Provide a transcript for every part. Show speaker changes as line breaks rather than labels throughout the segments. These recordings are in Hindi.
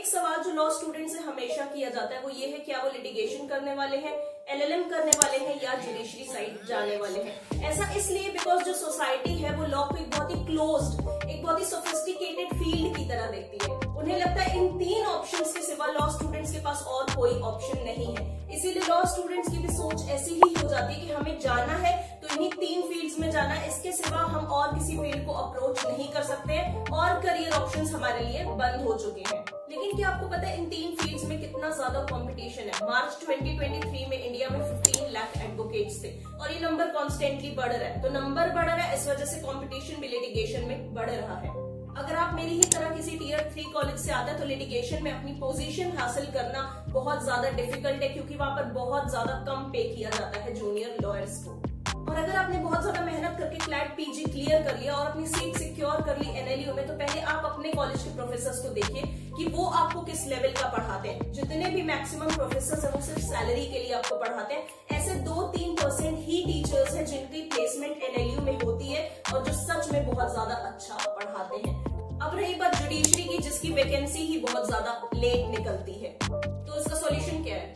एक सवाल जो लॉ स्टूडेंट से हमेशा किया जाता है वो ये है, क्या वो लिटिगेशन करने वाले हैं, एलएलएम करने वाले हैं या जुडिशरी साइड जाने वाले हैं। ऐसा इसलिए बिकॉज जो सोसाइटी है वो लॉ को एक बहुत ही क्लोज्ड, एक बहुत ही सोफिस्टिकेटेड फील्ड की तरह देखती है। उन्हें लगता है इन 3 ऑप्शंस के सिवा लॉ स्टूडेंट्स के पास और कोई ऑप्शन नहीं है। इसीलिए लॉ स्टूडेंट्स की भी सोच ऐसी ही हो जाती है कि हमें जाना है तो इन्हीं 3 फील्ड्स में जाना है, इसके सिवा हम और किसी फील्ड को अप्रोच नहीं कर सकते हैं और करियर ऑप्शंस हमारे लिए बंद हो चुके हैं। लेकिन क्या आपको पता है इन 3 फील्ड्स में कितना ज्यादा कंपटीशन है? मार्च 2023 में इंडिया में 15 लाख एडवोकेट्स थे और ये नंबर कॉन्स्टेंटली बढ़ रहा है। तो नंबर बढ़ रहा है, इस वजह से कंपटीशन भी लिटिगेशन में बढ़ रहा है। अगर आप मेरी ही तरह किसी टियर 3 कॉलेज से आते हैं तो लिटिगेशन में अपनी पोजीशन हासिल करना बहुत ज्यादा डिफिकल्ट है, क्योंकि वहां पर बहुत ज्यादा कम पे किया जाता है जूनियर लॉयर्स को। और अगर आपने बहुत ज्यादा मेहनत करके क्लैट पीजी क्लियर कर लिया और अपनी सीट सिक्योर कर ली एनएलयू में, तो पहले आप अपने कॉलेज के प्रोफेसर्स को देखिए कि वो आपको किस लेवल का पढ़ाते हैं। जितने भी मैक्सिमम प्रोफेसर्स हैं वो सिर्फ सैलरी के लिए आपको पढ़ाते हैं। ऐसे 2-3% ही टीचर्स हैं जिनकी प्लेसमेंट एनएलयू में होती है और जो सच में बहुत ज्यादा अच्छा पढ़ाते हैं। अब रही बात जुडिशरी की, जिसकी वैकेंसी ही बहुत ज्यादा लेट निकलती है, तो इसका सॉल्यूशन क्या है?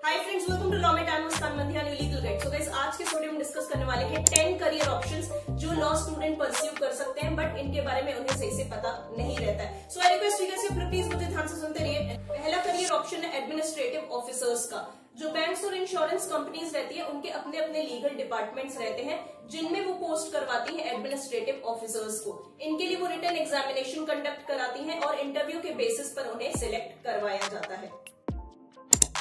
Hi friends, welcome to law में time Muskan Mandhiya new legal guide. So guys, आज के वीडियो में डिस्कस करने वाले हैं 10 करियर ऑप्शंस जो लॉ स्टूडेंट परस्यू कर सकते हैं, बट इनके बारे में उन्हें सही से पता नहीं रहता है। So I request you guys please मुझे ध्यान से सुनते रहिए। पहला करियर ऑप्शन है एडमिनिस्ट्रेटिव ऑफिसर्स का। जो बैंक्स और इंश्योरेंस कंपनीज रहती है उनके अपने अपने लीगल डिपार्टमेंट्स रहते हैं जिनमें वो पोस्ट करवाती है एडमिनिस्ट्रेटिव ऑफिसर्स को। इनके लिए वो रिटन एग्जामिनेशन कंडक्ट कराती हैं और इंटरव्यू के बेसिस पर उन्हें सिलेक्ट करवाया जाता है।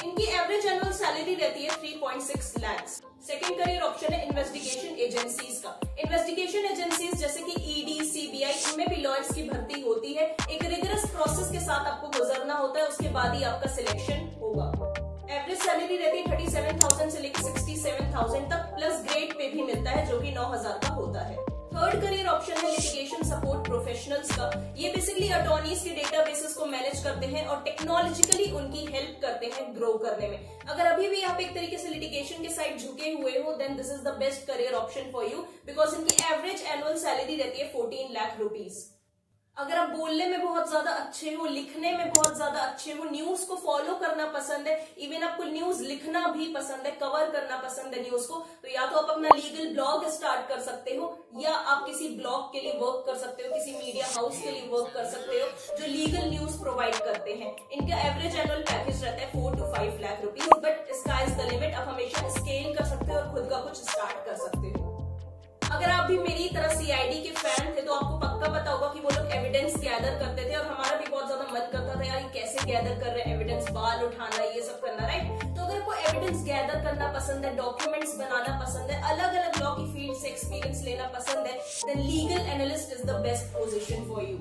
इनकी एवरेज एनुअल सैलरी रहती है 3.6 लाख। सेकेंड करियर ऑप्शन है इन्वेस्टिगेशन एजेंसीज का। इन्वेस्टिगेशन एजेंसीज जैसे कि ईडी, सीबीआई, इनमें भी लॉयर्स की भर्ती होती है। एक रिगरस प्रोसेस के साथ आपको गुजरना होता है, उसके बाद ही आपका सिलेक्शन होगा। एवरेज सैलरी रहती है 37,000 से लेकर 67,000 तक, प्लस ग्रेड पे भी मिलता है जो कि 9,000 का होता है। थर्ड करियर ऑप्शन है लिटिगेशन सपोर्ट प्रोफेशनल्स का। ये बेसिकली अटॉर्नीज के डेटाबेसेस को मैनेज करते हैं और टेक्नोलॉजिकली उनकी हेल्प करते हैं ग्रो करने में। अगर अभी भी आप एक तरीके से लिटिगेशन के साइड झुके हुए हो, then this is the best career option for you, because इनकी एवरेज एनुअल सैलरी रहती है 14 लाख रुपीज। अगर आप बोलने में बहुत ज्यादा अच्छे हो, लिखने में बहुत ज्यादा अच्छे हो, न्यूज को फॉलो करना पसंद है, इवन आपको न्यूज लिखना भी पसंद है, कवर करना पसंद है न्यूज को, तो या तो आप अपना लीगल ब्लॉग स्टार्ट कर सकते हो या आप किसी ब्लॉग के लिए वर्क कर सकते हो, किसी मीडिया हाउस के लिए वर्क कर सकते हो जो लीगल न्यूज प्रोवाइड करते हैं। इनका एवरेज एनुअल पैकेज रहता है 4 to 5 lakh rupees, but sky is the limit. आप हमेशा स्केल कर सकते हो और खुद का कुछ स्टार्ट कर सकते हो। अगर आप भी मेरी तरह सीआईडी के फैन थे तो आपको पक्का पता होगा कि वो लोग एविडेंस गैदर करते थे और हमारा भी बहुत ज्यादा मन करता था यार कैसे गैदर कर रहे हैं एविडेंस, बाल उठाना, ये सब करना, राइट? तो अगर आपको एविडेंस गैदर करना पसंद है, डॉक्यूमेंट्स बनाना पसंद है, अलग अलग लॉ की फील्ड से एक्सपीरियंस लेना पसंद है, then legal analyst is the best position for you.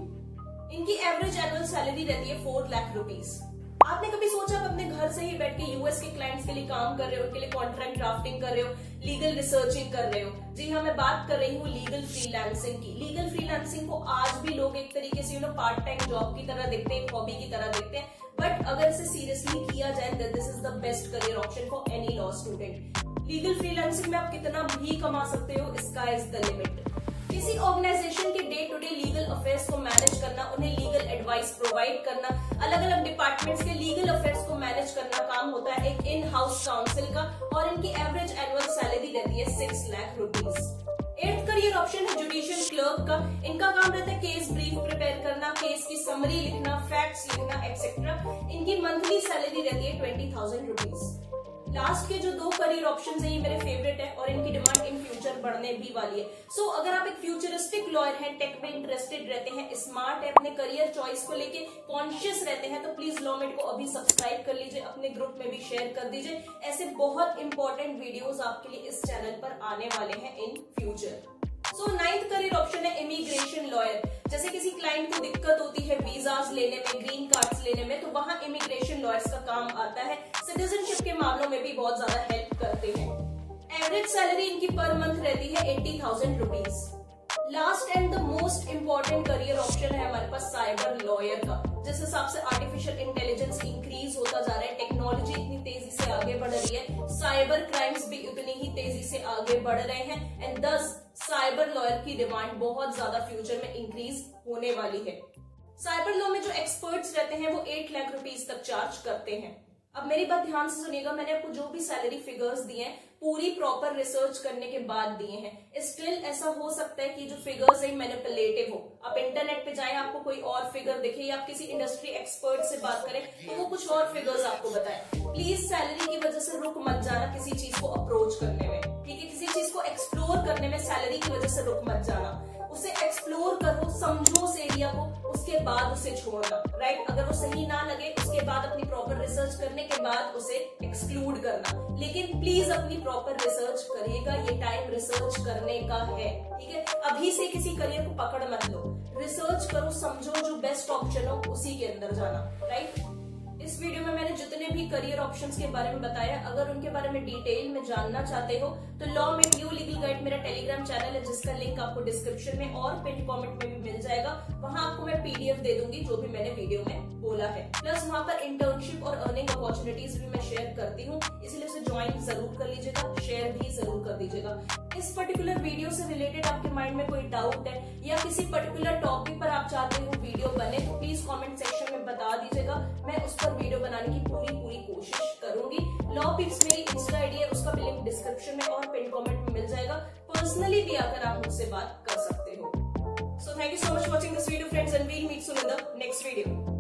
इनकी एवरेज एनुअल सैलरी रहती है 4 लाख रुपीज। आपने कभी सोचा आप अपने घर से ही बैठ के यूएस के क्लाइंट्स के लिए काम कर रहे हो, उनके लिए कॉन्ट्रैक्ट ड्राफ्टिंग कर रहे हो, लीगल रिसर्चिंग कर रहे हो? जी हाँ, मैं बात कर रही हूँ लीगल फ्रीलांसिंग की। लीगल फ्रीलांसिंग को आज भी लोग एक तरीके से पार्ट टाइम जॉब की तरह देखते हैं, हॉबी की तरह देखते हैं, बट अगर इसे सीरियसली किया जाए then this is the best career option for any law student. Legal freelancing में आप कितना भी कमा सकते हो, स्काई इज द लिमिट। किसी ऑर्गेनाइजेशन के day to day legal affairs को मैनेज करना, उन्हें लीगल एडवाइस प्रोवाइड करना, अलग अलग डिपार्टमेंट्स के लीगल अफेयर्स को मैनेज करना काम होता है एक इन हाउस काउंसिल का, और इनकी एवरेज एनुअल सैलरी रहती है 6 lakh rupees. 8th career option है जुडिशियल क्लर्क का। इनका काम रहता है केस ब्रीफ प्रिपेयर करना, केस की समरी लिखना, फैक्ट्स लिखना, एक्सेट्रा। इनकी मंथली सैलरी रहती है 20,000 रुपीज। लास्ट के जो 2 करियर ऑप्शंस हैं ये मेरे फेवरेट है और इनकी डिमांड इन फ्यूचर बढ़ने भी वाली है। सो अगर आप एक फ्यूचरिस्टिक लॉयर हैं, टेक में इंटरेस्टेड रहते हैं, स्मार्ट है, अपने करियर चॉइस को लेके कॉन्शियस रहते हैं, तो प्लीज लॉमेट को अभी सब्सक्राइब कर लीजिए, अपने ग्रुप में भी शेयर कर दीजिए। ऐसे बहुत इंपॉर्टेंट वीडियोस आपके लिए इस चैनल पर आने वाले हैं in future. So 9th career option है इमिग्रेशन लॉयर। जैसे किसी क्लाइंट को दिक्कत होती है वीजाज लेने में, ग्रीन कार्ड्स लेने में, तो वहां इमिग्रेशन लॉयर्स का काम आता है। सिटीजनशिप के मामलों में भी बहुत ज्यादा हेल्प करते हैं। एवरेज सैलरी इनकी पर मंथ रहती है 80,000 rupees. Last and the most important career option है हमारे पास साइबर लॉयर का। जिस हिसाब से आर्टिफिशियल इंटेलिजेंस इंक्रीज होता जा रहा है, टेक्नोलॉजी इतनी तेजी से आगे बढ़ रही है, साइबर क्राइम्स भी उतनी ही तेजी से आगे बढ़ रहे हैं, एंड दस साइबर लॉयर की डिमांड बहुत ज्यादा फ्यूचर में इंक्रीज होने वाली है। साइबर लॉ में जो एक्सपर्ट्स रहते हैं वो 8 लाख रुपीस तक चार्ज करते हैं। अब मेरी बात ध्यान से सुनिएगा, मैंने आपको जो भी सैलरी फिगर्स दिए हैं पूरी प्रॉपर रिसर्च करने के बाद दिए हैं। स्टिल ऐसा हो सकता है कि जो फिगर्स है मैनिपुलेटिव हो। आप इंटरनेट पे जाएं, आपको कोई और फिगर दिखे या आप किसी इंडस्ट्री एक्सपर्ट से बात करें तो वो कुछ और फिगर्स आपको बताएं। प्लीज सैलरी की वजह से रुक मत जाना किसी चीज को अप्रोच करने में, ठीक है? किसी चीज को एक्सप्लोर करने में सैलरी की वजह से रुक मत जाना। उसे एक्सप्लोर करो, समझो उस एरिया को, उसके बाद उसे छोड़ना, राइट? अगर वो सही ना लगे उसके बाद अपनी प्रॉपर रिसर्च करने के बाद उसे एक्सक्लूड करना। लेकिन प्लीज अपनी प्रॉपर रिसर्च करिएगा, ये टाइम रिसर्च करने का है, ठीक है? अभी से किसी करियर को पकड़ मत लो, रिसर्च करो, समझो, जो बेस्ट ऑप्शन हो उसी के अंदर जाना, राइट? इस वीडियो में मैंने जितने भी करियर ऑप्शंस के बारे में बताया, अगर उनके बारे में डिटेल में जानना चाहते हो तो law made you legal guide मेरा टेलीग्राम चैनल है, जिसका लिंक आपको डिस्क्रिप्शन में और पिन कमेंट में भी मिल जाएगा। वहां आपको मैं पीडीएफ दे दूंगी जो भी मैंने वीडियो में बोला है। प्लस वहां पर इंटर्नशिप और अर्निंग अपॉर्चुनिटीज भी मैं शेयर करती हूँ, इसलिए उसे ज्वाइन जरूर कर लीजिएगा, शेयर भी जरूर कर दीजिएगा। इस पर्टिकुलर वीडियो से रिलेटेड आपके माइंड में कोई डाउट है या किसी पर्टिकुलर टॉपिक पर आप चाहते हो वीडियो बने तो प्लीज कमेंट सेक्शन में बता दीजिएगा, मैं उस पर वीडियो बनाने की पूरी कोशिश करूंगी। लॉ पिप्स मेरी इंस्टा आईडी है, उसका भी लिंक डिस्क्रिप्शन में और पिन कमेंट में मिल जाएगा। पर्सनली भी आकर आप मुझसे बात कर सकते हो। So thank you so much watching this video friends, and we'll meet soon in the next video.